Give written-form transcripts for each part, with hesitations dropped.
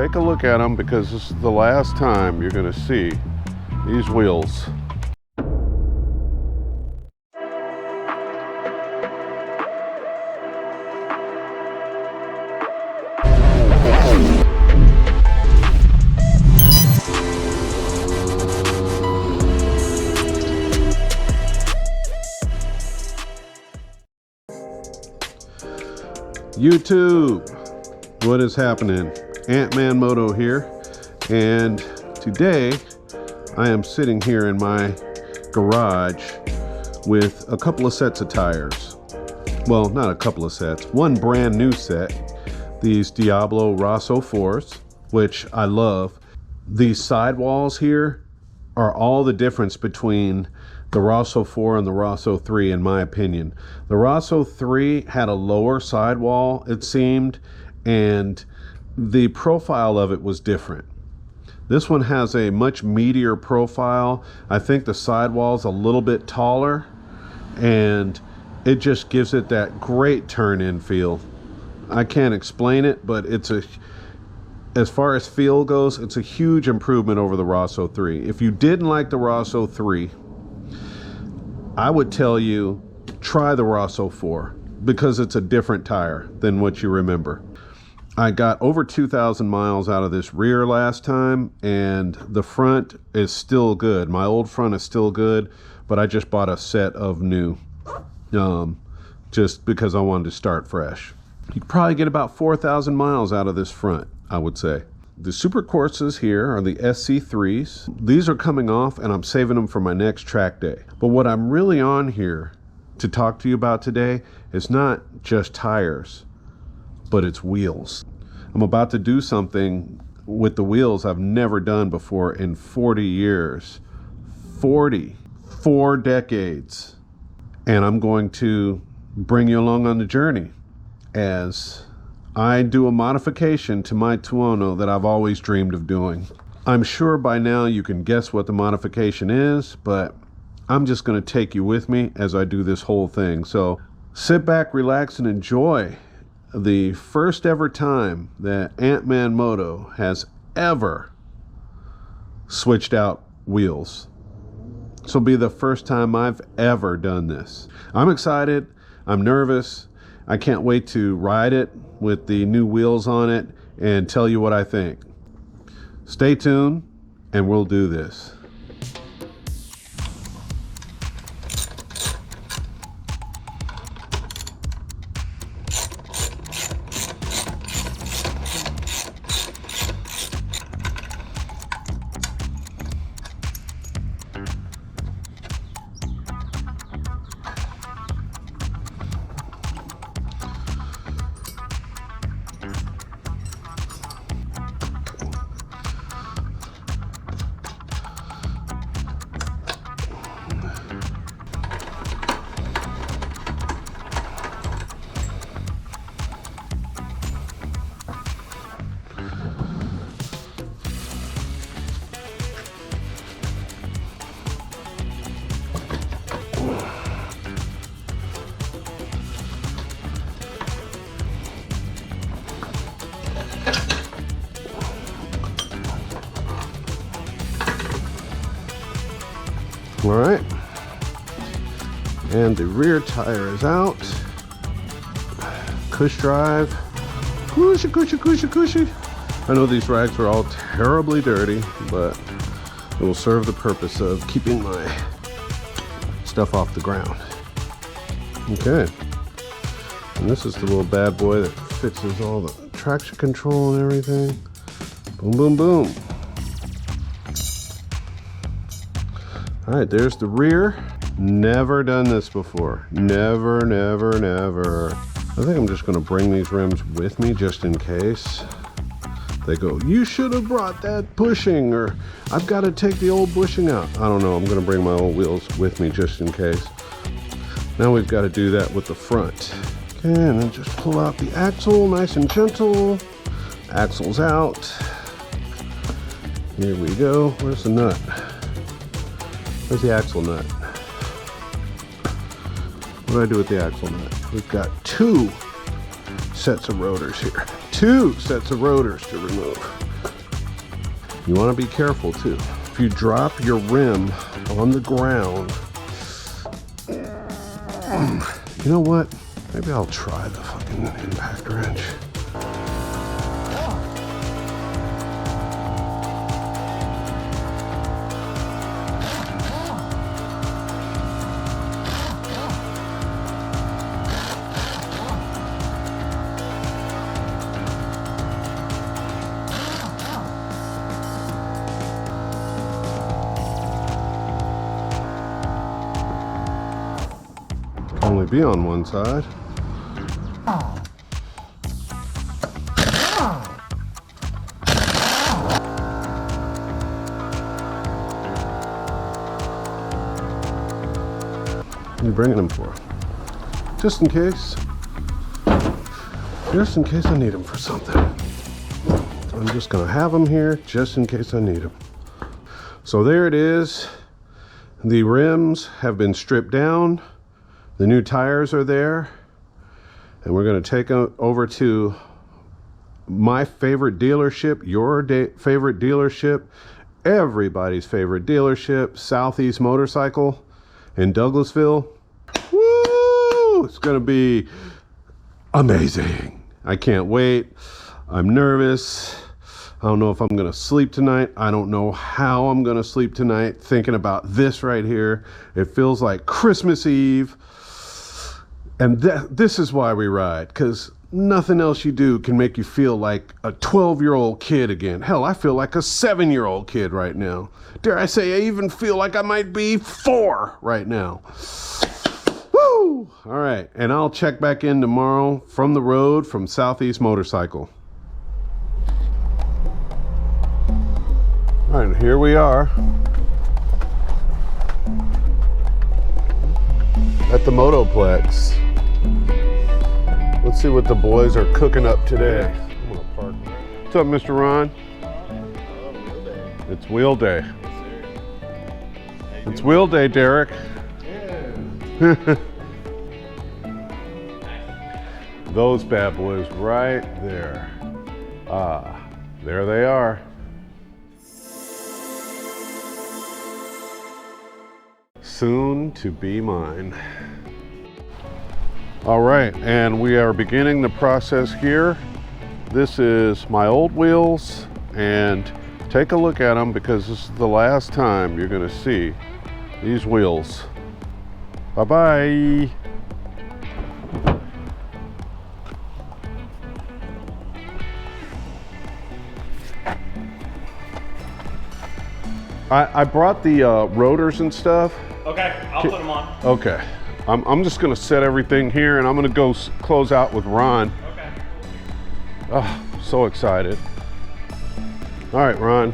take a look at them because this is the last time you're going to see these wheels. YouTube, what is happening? Antmanmoto here, and today I am sitting here in my garage with a couple of sets of tires. Well, not a couple of sets, one brand new set, these Diablo RSV4s, which I love. These sidewalls here are all the difference between the RSV4 and the RSV3, in my opinion. The RSV3 had a lower sidewall, it seemed, and the profile of it was different. This one has a much meatier profile. I think the sidewall's a little bit taller, and it just gives it that great turn-in feel. I can't explain it, but as far as feel goes, it's a huge improvement over the RSV3. If you didn't like the RSV3, I would tell you try the RSV4 because it's a different tire than what you remember. I got over 2,000 miles out of this rear last time, and the front is still good. My old front is still good, but I just bought a set of new just because I wanted to start fresh. You could probably get about 4,000 miles out of this front, I would say. The Super Courses here are the SC3s. These are coming off and I'm saving them for my next track day. But what I'm really on here to talk to you about today is not just tires, but it's wheels. I'm about to do something with the wheels I've never done before in 40 years. 4 decades. And I'm going to bring you along on the journey as I do a modification to my Tuono that I've always dreamed of doing. I'm sure by now you can guess what the modification is, but I'm just going to take you with me as I do this whole thing. So sit back, relax, and enjoy the first ever time that Antmanmoto has ever switched out wheels. This will be the first time I've ever done this. I'm excited. I'm nervous. I can't wait to ride it with the new wheels on it and tell you what I think. Stay tuned and we'll do this. All right, and the rear tire is out. Cush drive, cushy, cushy, cushy, cushy. I know these rags are all terribly dirty, but it will serve the purpose of keeping my stuff off the ground. Okay, and this is the little bad boy that fixes all the traction control and everything. Boom, boom, boom. All right, there's the rear. Never done this before. Never, never, never. I think I'm just gonna bring these rims with me just in case. They go, you should have brought that bushing, or I've got to take the old bushing out. I don't know, I'm gonna bring my old wheels with me just in case. Now we've got to do that with the front. Okay, and then just pull out the axle, nice and gentle. Axle's out. Here we go, where's the nut? Where's the axle nut? What do I do with the axle nut? We've got 2 sets of rotors here. 2 sets of rotors to remove. You want to be careful too. If you drop your rim on the ground, you know what? Maybe I'll try the fucking impact wrench. Only be on one side. What are you bringing them for? Just in case. Just in case I need them for something. I'm just gonna have them here just in case I need them. So there it is. The rims have been stripped down. The new tires are there, and we're going to take it over to my favorite dealership, your favorite dealership, everybody's favorite dealership, Southeast Motorcycle in Douglasville. Woo! It's going to be amazing. I can't wait. I'm nervous. I don't know if I'm going to sleep tonight. I don't know how I'm going to sleep tonight thinking about this right here. It feels like Christmas Eve. And this is why we ride, because nothing else you do can make you feel like a 12-year-old kid again. Hell, I feel like a 7-year-old kid right now. Dare I say, I even feel like I might be 4 right now. Woo! All right, and I'll check back in tomorrow from the road from Southeast Motorcycle. All right, here we are at the Motoplex. Let's see what the boys are cooking up today. I'm gonna park. What's up, Mr. Ron? It's wheel day. It's wheel day, Derek. Yeah. Those bad boys right there. Ah, there they are. Soon to be mine. All right, and we are beginning the process here. This is my old wheels, and take a look at them because this is the last time you're gonna see these wheels. Bye-bye. I brought the rotors and stuff. Okay, I'll put them on. Okay. I'm just gonna set everything here and I'm gonna go close out with Ron. Okay. Oh, so excited. All right, Ron.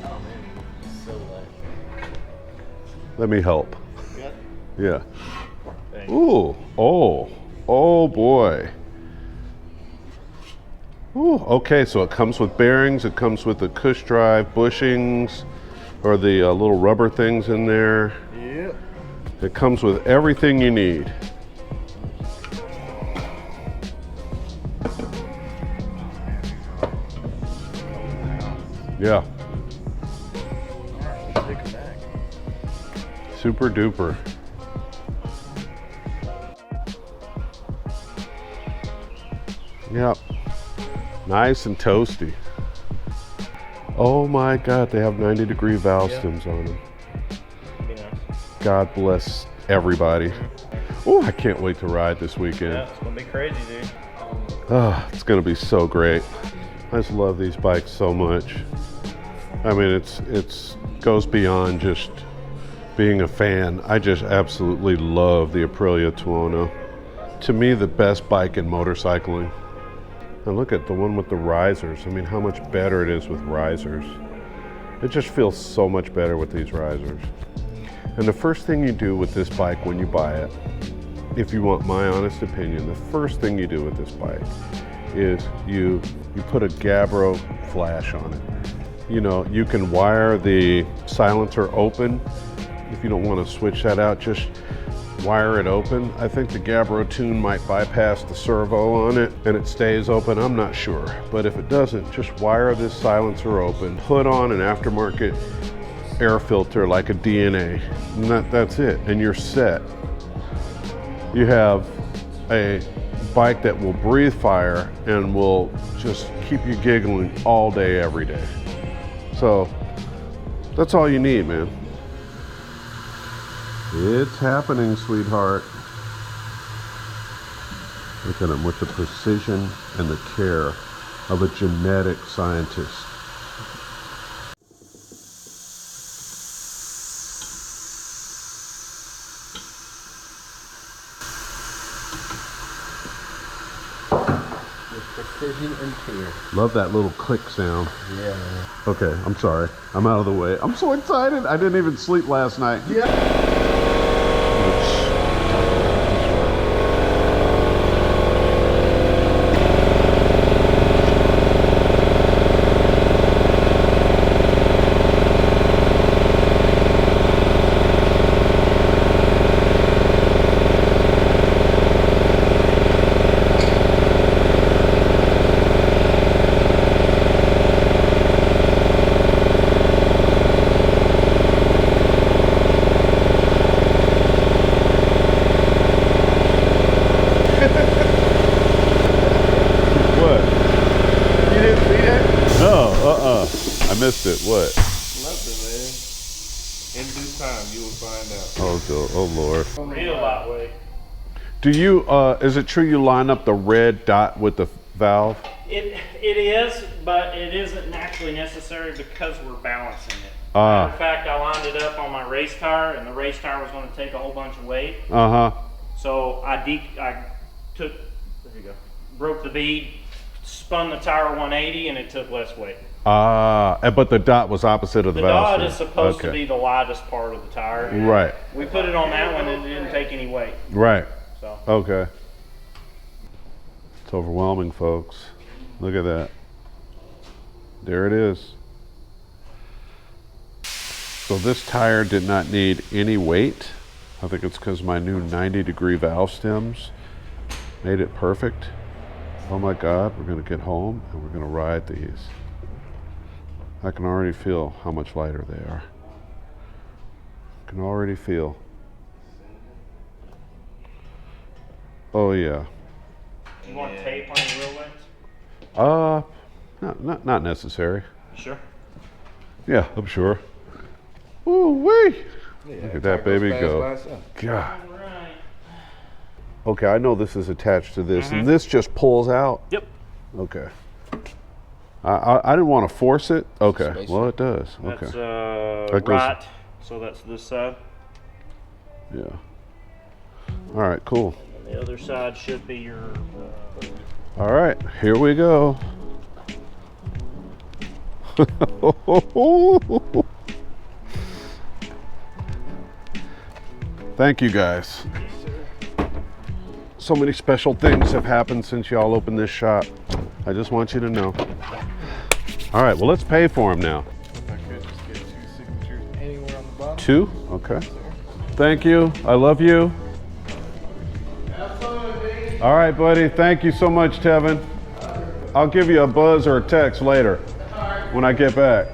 Oh man, so light. Let me help. Good? Yeah. Thanks. Ooh, oh boy. Ooh, okay, so it comes with bearings, it comes with the cush drive bushings, or the little rubber things in there. Yep. It comes with everything you need. Yeah. Take it back. Super duper. Yep. Nice and toasty. Oh my God, they have 90-degree valve stems on them. Be nice. God bless everybody. Oh, I can't wait to ride this weekend. Yeah, it's gonna be crazy, dude. Oh, it's gonna be so great. I just love these bikes so much. I mean, it's goes beyond just being a fan. I just absolutely love the Aprilia Tuono. To me, the best bike in motorcycling. And look at the one with the risers. I mean, how much better it is with risers. It just feels so much better with these risers. And the first thing you do with this bike when you buy it, if you want my honest opinion, the first thing you do with this bike is you put a Gabbro flash on it. you know, you can wire the silencer open. If you don't want to switch that out, just wire it open. I think the Gabbro tune might bypass the servo on it and it stays open. I'm not sure, but if it doesn't, just wire this silencer open, put on an aftermarket air filter like a DNA, and that's it, and you're set. You have a bike that will breathe fire and will just keep you giggling all day, every day. So that's all you need, man. It's happening, sweetheart. Look at him with the precision and the care of a genetic scientist. Precision and care. Love that little click sound. Yeah. Okay, I'm sorry. I'm out of the way. I'm so excited. I didn't even sleep last night. Yeah. I missed it. What? Nothing, man. In due time, you will find out. Oh Lord. Real lightweight. Do you, is it true you line up the red dot with the valve? It is, but it isn't actually necessary because we're balancing it. Matter of fact, I lined it up on my race tire, and the race tire was going to take a whole bunch of weight. So I took, there you go, broke the bead, spun the tire 180, and it took less weight. But the dot was opposite of the valve. The dot is supposed to be the lightest part of the tire. Right. We put it on that one and it didn't take any weight. Right. So. Okay. It's overwhelming, folks. Look at that. There it is. So this tire did not need any weight. I think it's because my new 90-degree valve stems made it perfect. Oh my God, we're gonna get home and we're gonna ride these. I can already feel how much lighter they are. I can already feel. Oh yeah. You want tape on your wheel lights? Not necessary. Sure. Yeah, I'm sure. Ooh wee! Yeah, look at that baby go. God. Right. Okay, I know this is attached to this, and this just pulls out? Yep. Okay. I didn't want to force it. Okay, well it does. Okay. That's that goes, right, so that's this side. Yeah. All right, cool. And the other side should be your... All right, here we go. Thank you guys. So many special things have happened since y'all opened this shop. I just want you to know. All right, well, let's pay for them now. If I could just get 2 signatures anywhere on the bottom. 2? Okay. Thank you. I love you. All right, buddy. Thank you so much, Tevin. I'll give you a buzz or a text later when I get back.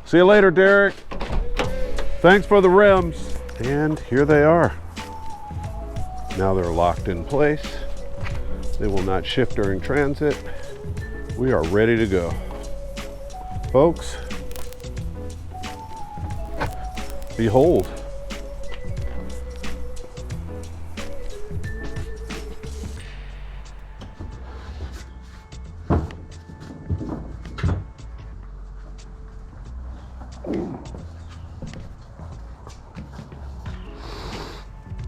See you later, Derek. Thanks for the rims. And here they are. Now they're locked in place. They will not shift during transit. We are ready to go. Folks, behold.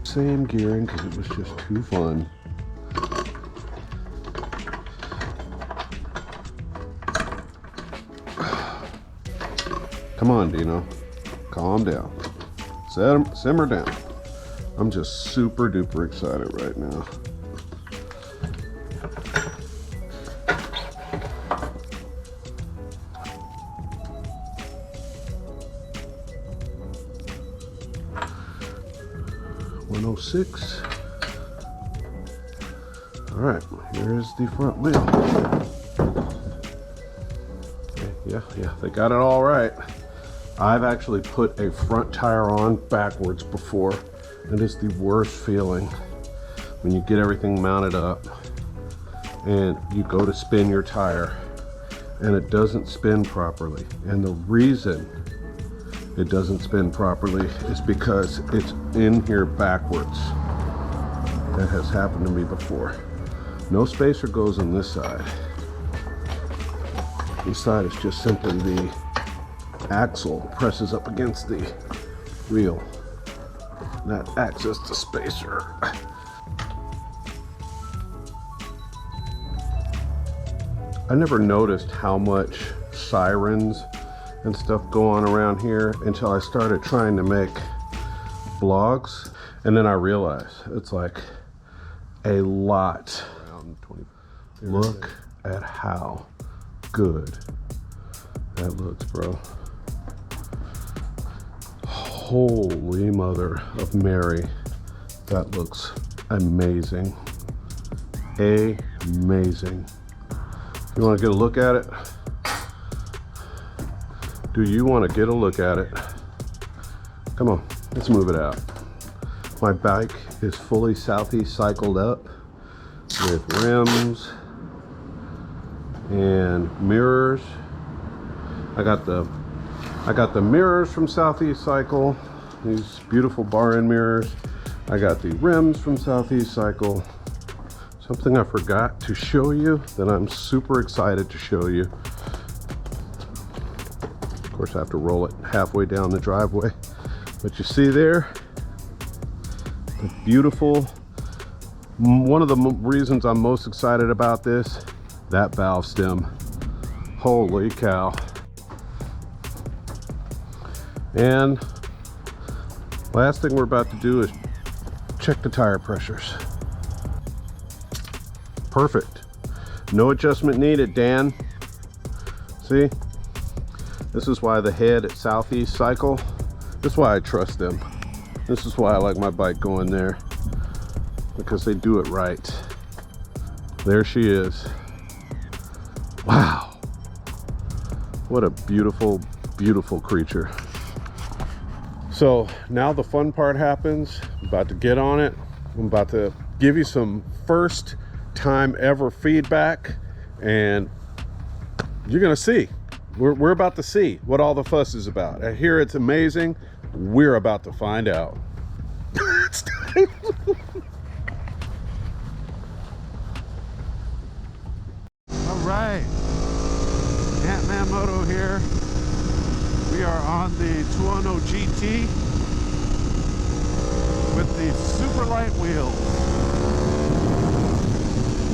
Same gearing because it was just too fun. Come on, Dino. Calm down. Simmer down. I'm just super duper excited right now. 106. All right, here's the front wheel. Okay, yeah, they got it all right. I've actually put a front tire on backwards before. It is the worst feeling when you get everything mounted up and you go to spin your tire and it doesn't spin properly. And the reason it doesn't spin properly is because it's in here backwards. That has happened to me before. No spacer goes on this side. This side is just simply the axle presses up against the wheel. That acts as the spacer. I never noticed how much sirens and stuff go on around here until I started trying to make vlogs, and then I realized it's like a lot. Look at how good that looks, bro. Holy mother of Mary, that looks amazing. Amazing. You want to get a look at it? Do you want to get a look at it? Come on, let's move it out. My bike is fully southeast cycled up with rims and mirrors. I got the mirrors from Southeast Cycle, these beautiful bar end mirrors. I got the rims from Southeast Cycle. Something I forgot to show you that I'm super excited to show you. Of course, I have to roll it halfway down the driveway. But you see there, the beautiful, one of the reasons I'm most excited about this, that valve stem. Holy cow. And last thing we're about to do is check the tire pressures. Perfect. No adjustment needed, Dan. See? This is why the head at Southeast Cycle, this is why I trust them. This is why I like my bike going there, because they do it right. There she is. Wow. What a beautiful, beautiful creature. So now the fun part happens. I'm about to get on it. I'm about to give you some first time ever feedback, and you're gonna see. We're about to see what all the fuss is about. I hear it's amazing. We're about to find out. It's time. All right, Antmanmoto here. We are on the Tuono GT with the super light wheels.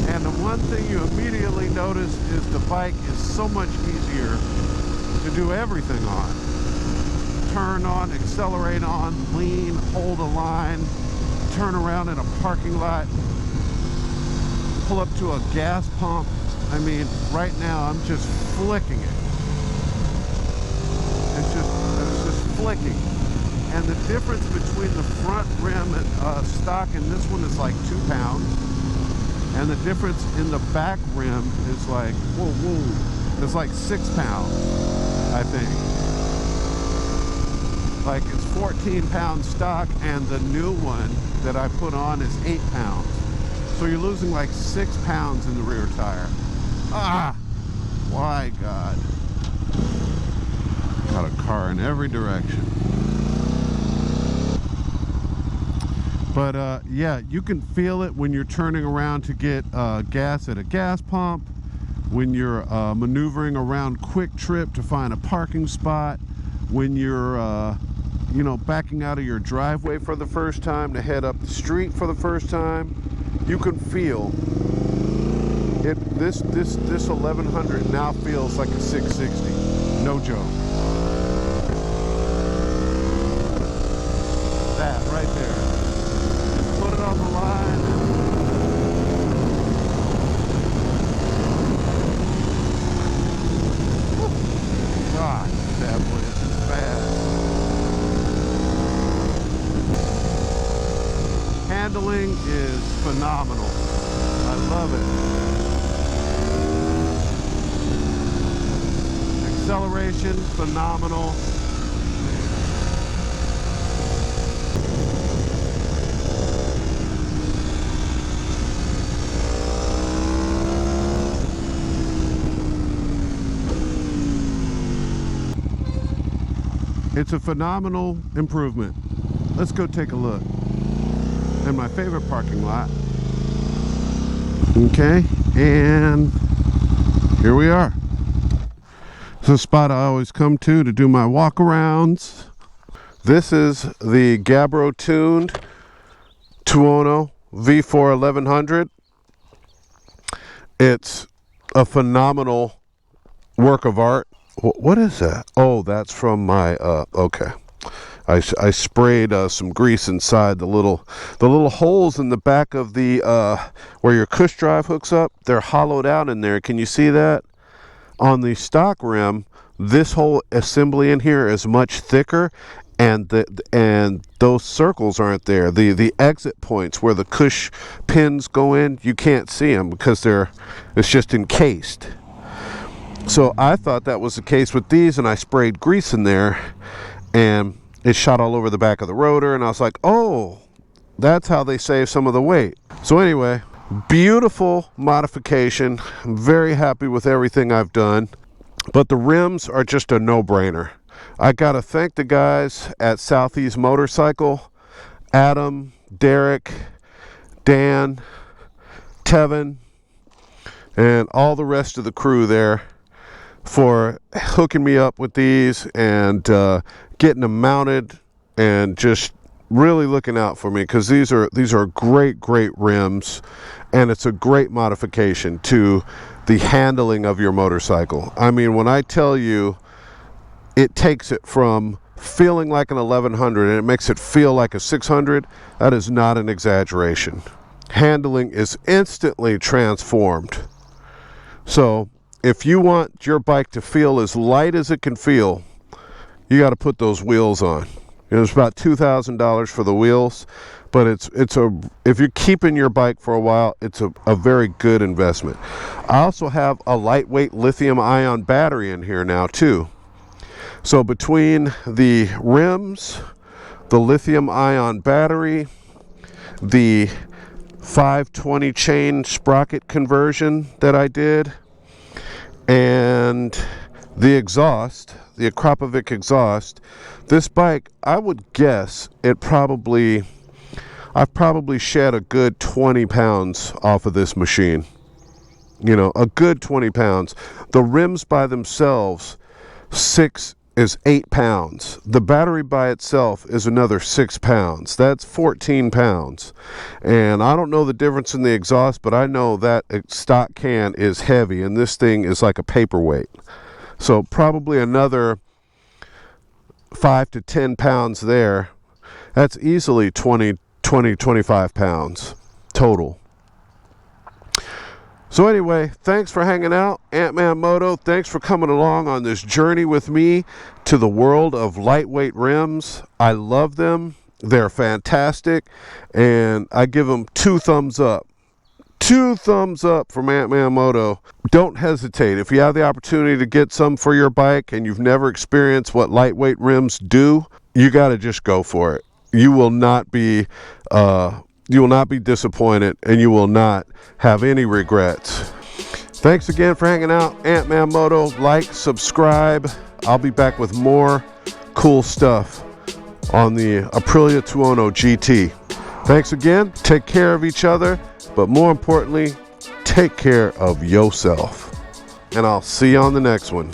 And the one thing you immediately notice is the bike is so much easier to do everything on. Turn on, accelerate on, lean, hold a line, turn around in a parking lot, pull up to a gas pump. I mean, right now I'm just flicking it. It's just flicking. And the difference between the front rim and stock and this one is like 2 pounds. And the difference in the back rim is like, whoa, it's like 6 pounds, I think. Like it's 14 pounds stock, and the new one that I put on is 8 pounds. So you're losing like 6 pounds in the rear tire. Ah, my God. Got a car in every direction. But yeah, you can feel it when you're turning around to get gas at a gas pump, when you're maneuvering around Quick Trip to find a parking spot, when you're you know, backing out of your driveway for the first time to head up the street for the first time. You can feel it. This 1100 now feels like a 660. No joke. That right there. Put it on the line. God, that was fast. handling is phenomenal. I love it. Acceleration, phenomenal. It's a phenomenal improvement. Let's go take a look in my favorite parking lot. Okay, and here we are. It's a spot I always come to do my walk-arounds. This is the Gabbro-tuned Tuono V4 1100. It's a phenomenal work of art. What is that? Oh, that's from my, okay. I sprayed some grease inside the little holes in the back of the, where your cush drive hooks up. They're hollowed out in there. Can you see that? On the stock rim, this whole assembly in here is much thicker, and those circles aren't there. The exit points where the cush pins go in, you can't see them because it's just encased. So I thought that was the case with these, and I sprayed grease in there, and it shot all over the back of the rotor, and I was like, oh, that's how they save some of the weight. So anyway, beautiful modification. I'm very happy with everything I've done, but the rims are just a no-brainer. I gotta thank the guys at Southeast Motorcycle, Adam, Derek, Dan, Tevin, and all the rest of the crew there for hooking me up with these and getting them mounted and just really looking out for me, because these are great rims, and it's a great modification to the handling of your motorcycle. I mean, when I tell you, it takes it from feeling like an 1100 and it makes it feel like a 600, that is not an exaggeration. Handling is instantly transformed. So if you want your bike to feel as light as it can feel, you got to put those wheels on. It was about $2,000 for the wheels, but if you're keeping your bike for a while, it's a very good investment. I also have a lightweight lithium-ion battery in here now too. So between the rims, the lithium-ion battery, the 520 chain sprocket conversion that I did, and the exhaust, the Akrapovic exhaust, this bike, I would guess I've probably shed a good 20 pounds off of this machine. You know, a good 20 pounds. The rims by themselves, 8 pounds. The battery by itself is another 6 pounds. That's 14 pounds. And I don't know the difference in the exhaust, but I know that stock can is heavy, and this thing is like a paperweight. So probably another 5 to 10 pounds there. That's easily 25 pounds total. So anyway, thanks for hanging out, Antmanmoto. Thanks for coming along on this journey with me to the world of lightweight rims. I love them. They're fantastic, and I give them 2 thumbs up. 2 thumbs up from Antmanmoto. Don't hesitate. If you have the opportunity to get some for your bike and you've never experienced what lightweight rims do, you got to just go for it. You will not be disappointed, and you will not have any regrets. Thanks again for hanging out, Antmanmoto. Like, subscribe. I'll be back with more cool stuff on the Aprilia Tuono GT. Thanks again. Take care of each other, but more importantly, take care of yourself. And I'll see you on the next one.